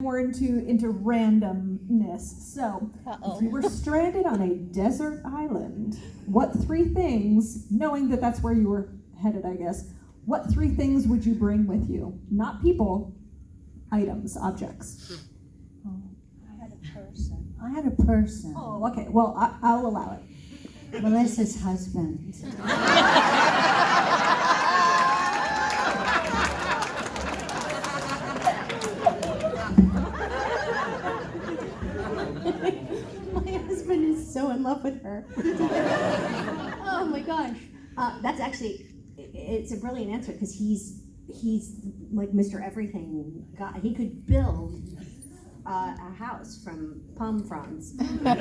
More into randomness. So, if you were stranded on a desert island, what three things, knowing that that's where you were headed, I guess, what three things would you bring with you? Not people, items, objects. Oh, I had a person. Oh, okay. Well, I'll allow it. Melissa's husband. So in love with her. Oh my gosh. That's actually, it's a brilliant answer because he's like Mr. Everything guy. He could build a house from palm fronds. My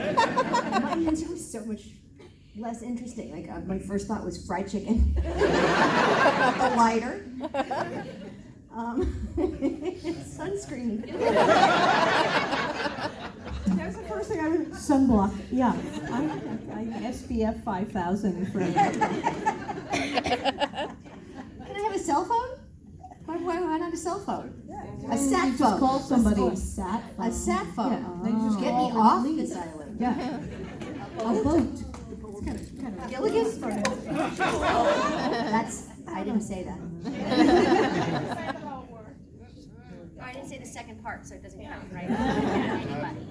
answer was so much less interesting. Like my first thought was fried chicken, a lighter, sunscreen. That was the first thing I was. Sunblock. Yeah. I SPF 5000 for. Can I have a cell phone? Why not a cell phone? A sat phone. Just call somebody. A sat phone. A sat phone. Yeah, they just Get call me them off leave. this island. Yeah. A boat. Gilligan's? That's, I didn't say that. I didn't say the second part, so it doesn't count, right? Anybody.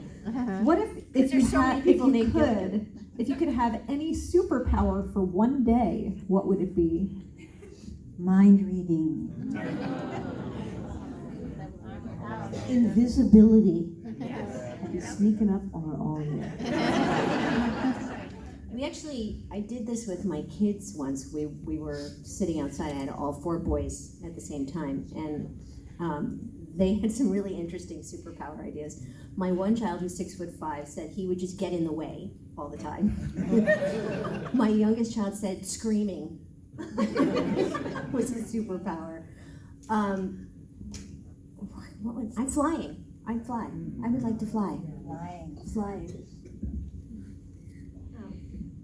What if you there's so many people named if you could have any superpower for one day, what would it be? Mind reading. Invisibility. I'd be sneaking up on all of you. I did this with my kids once. We were sitting outside. I had all four boys at the same time, and they had some really interesting superpower ideas. My one child, who's 6'5", said he would just get in the way all the time. My youngest child said screaming was his superpower. I'm flying. I would like to fly. Flying.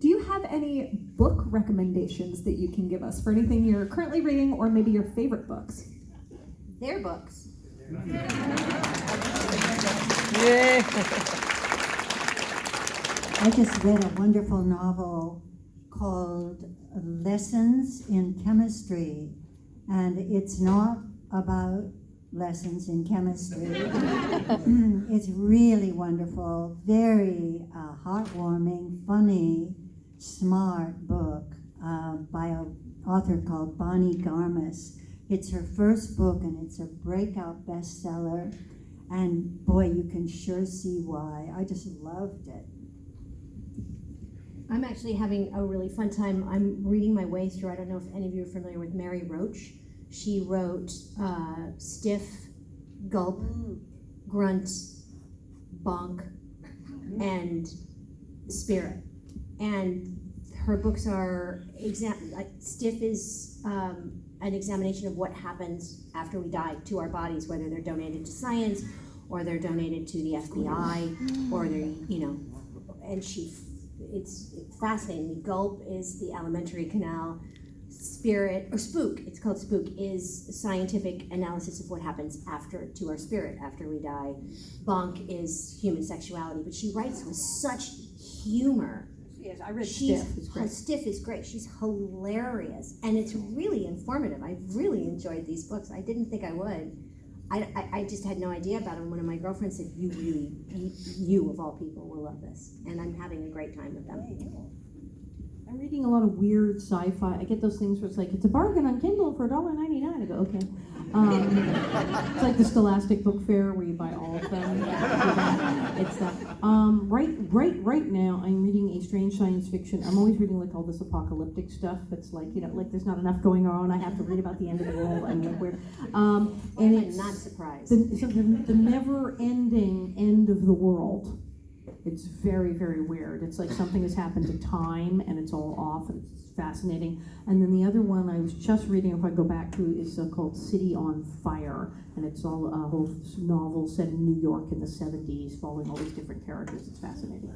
Do you have any book recommendations that you can give us for anything you're currently reading or maybe your favorite books? Their books. I just read a wonderful novel called Lessons in Chemistry, and it's not about lessons in chemistry. It's really wonderful, very heartwarming, funny, smart book by an author called Bonnie Garmus. It's her first book, and it's a breakout bestseller. And boy, you can sure see why. I just loved it. I'm actually having a really fun time. I'm reading my way through. I don't know if any of you are familiar with Mary Roach. She wrote Stiff, Gulp, Grunt, Bonk, and Spirit. And her books are Stiff is an examination of what happens after we die to our bodies, whether they're donated to science or they're donated to the FBI or they're, and it's fascinating. Gulp is the alimentary canal. Spirit, or Spook, it's called Spook, is scientific analysis of what happens to our spirit after we die. Bonk is human sexuality, but she writes with such humor. Yes, I read Stiff. It's great. Stiff is great. She's hilarious, and it's really informative. I really enjoyed these books. I didn't think I would. I just had no idea about them. One of my girlfriends said, you of all people will love this, and I'm having a great time with them. I'm reading a lot of weird sci-fi. I get those things where it's like, it's a bargain on Kindle for $1.99. I go, okay. It's like the Scholastic Book Fair where you buy all of them. It's that. Right now, I'm reading a strange science fiction. I'm always reading like all this apocalyptic stuff. It's like, like there's not enough going on. I have to read about the end of the world. I'm like, weird. And it's not surprised. The never-ending end of the world. It's very, very weird. It's like something has happened to time and it's all off and it's fascinating. And then the other one I was just reading, if I go back to, is called City on Fire. And it's all a whole novel set in New York in the 70s, following all these different characters. It's fascinating.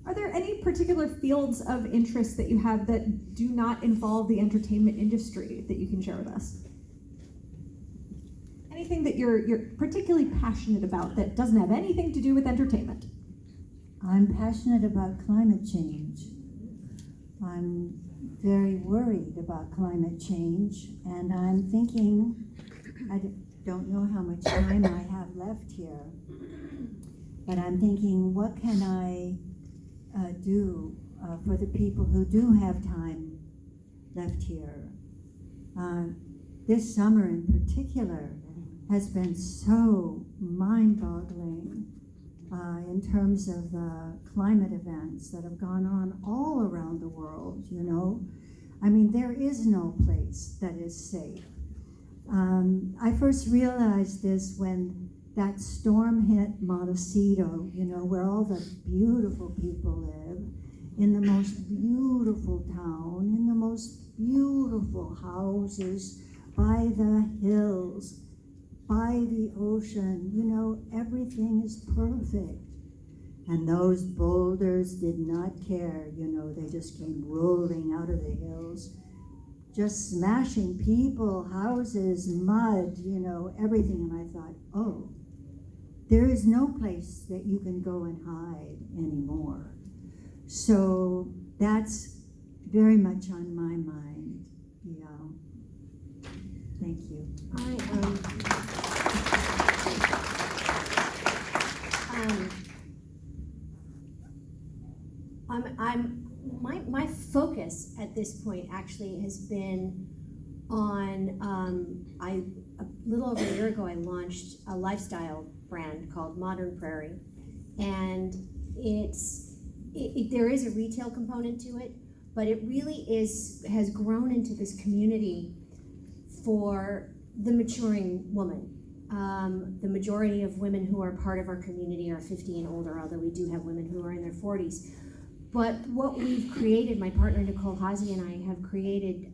Are there any particular fields of interest that you have that do not involve the entertainment industry that you can share with us? anything that you're particularly passionate about that doesn't have anything to do with entertainment? I'm passionate about climate change. I'm very worried about climate change, and I'm thinking, don't know how much time I have left here, but I'm thinking, what can I do for the people who do have time left here? This summer in particular has been so mind-boggling in terms of the climate events that have gone on all around the world, you know. I mean, there is no place that is safe. I first realized this when that storm hit Montecito, you know, where all the beautiful people live, in the most beautiful town, in the most beautiful houses, by the hills, by the ocean, you know, everything is perfect. And those boulders did not care, you know, they just came rolling out of the hills, just smashing people, houses, mud, you know, everything. And I thought, oh, there is no place that you can go and hide anymore. So that's very much on my mind, yeah. Thank you. My focus at this point actually has been on, a little over a year ago I launched a lifestyle brand called Modern Prarie, and there is a retail component to it, but it really has grown into this community for the maturing woman. The majority of women who are part of our community are 50 and older, although we do have women who are in their 40s. But what we've created, my partner Nicole Hazy and I have created,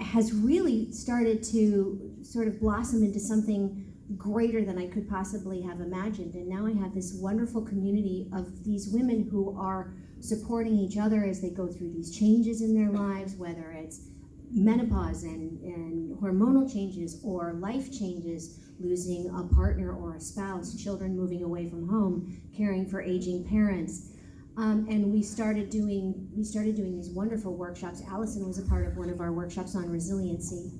has really started to sort of blossom into something greater than I could possibly have imagined. And now I have this wonderful community of these women who are supporting each other as they go through these changes in their lives, whether it's menopause and hormonal changes or life changes, losing a partner or a spouse, children moving away from home, caring for aging parents. And we started doing these wonderful workshops. Allison was a part of one of our workshops on resiliency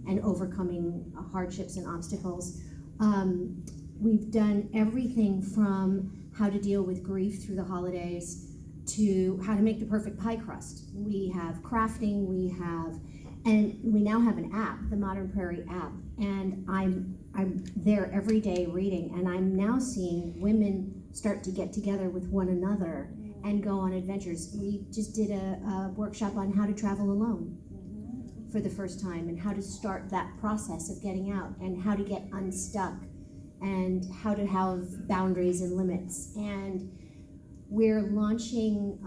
and overcoming hardships and obstacles. We've done everything from how to deal with grief through the holidays to how to make the perfect pie crust. We have crafting, and we now have an app, the Modern Prarie app, and I'm there every day reading, and I'm now seeing women start to get together with one another and go on adventures. We just did a workshop on how to travel alone for the first time, and how to start that process of getting out, and how to get unstuck, and how to have boundaries and limits. And we're launching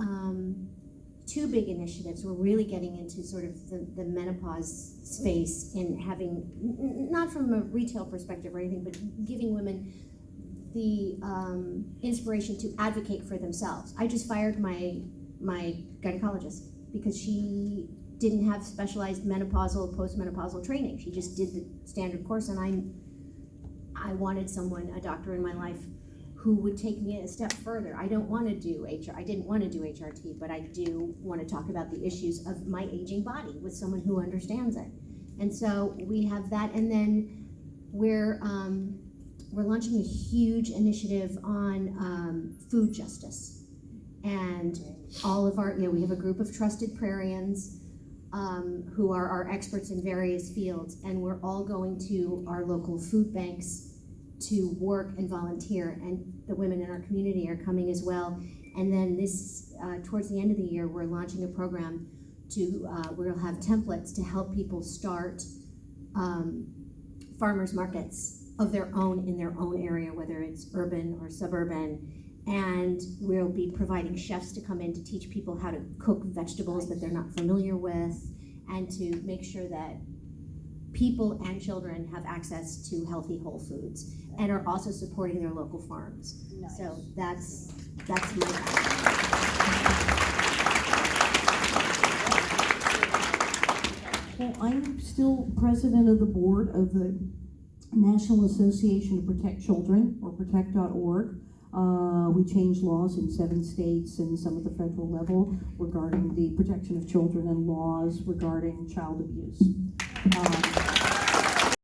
two big initiatives. We're really getting into sort of the menopause space, and having, not from a retail perspective or anything, but giving women the inspiration to advocate for themselves. I just fired my gynecologist because she didn't have specialized menopausal, postmenopausal training. She just did the standard course, and I wanted someone, a doctor in my life, who would take me a step further. I don't want to do I didn't want to do HRT, but I do want to talk about the issues of my aging body with someone who understands it. And so we have that, and then we're launching a huge initiative on food justice. And all of we have a group of trusted Prarians who are our experts in various fields, and we're all going to our local food banks to work and volunteer, and the women in our community are coming as well. And then this, towards the end of the year, we're launching a program we'll have templates to help people start farmers markets of their own in their own area, whether it's urban or suburban. And we'll be providing chefs to come in to teach people how to cook vegetables that they're not familiar with, and to make sure that people and children have access to healthy whole foods, and are also supporting their local farms. Nice. So that's my background. Well, I'm still president of the board of the National Association to Protect Children, or protect.org. We changed laws in 7 states and some at the federal level regarding the protection of children and laws regarding child abuse.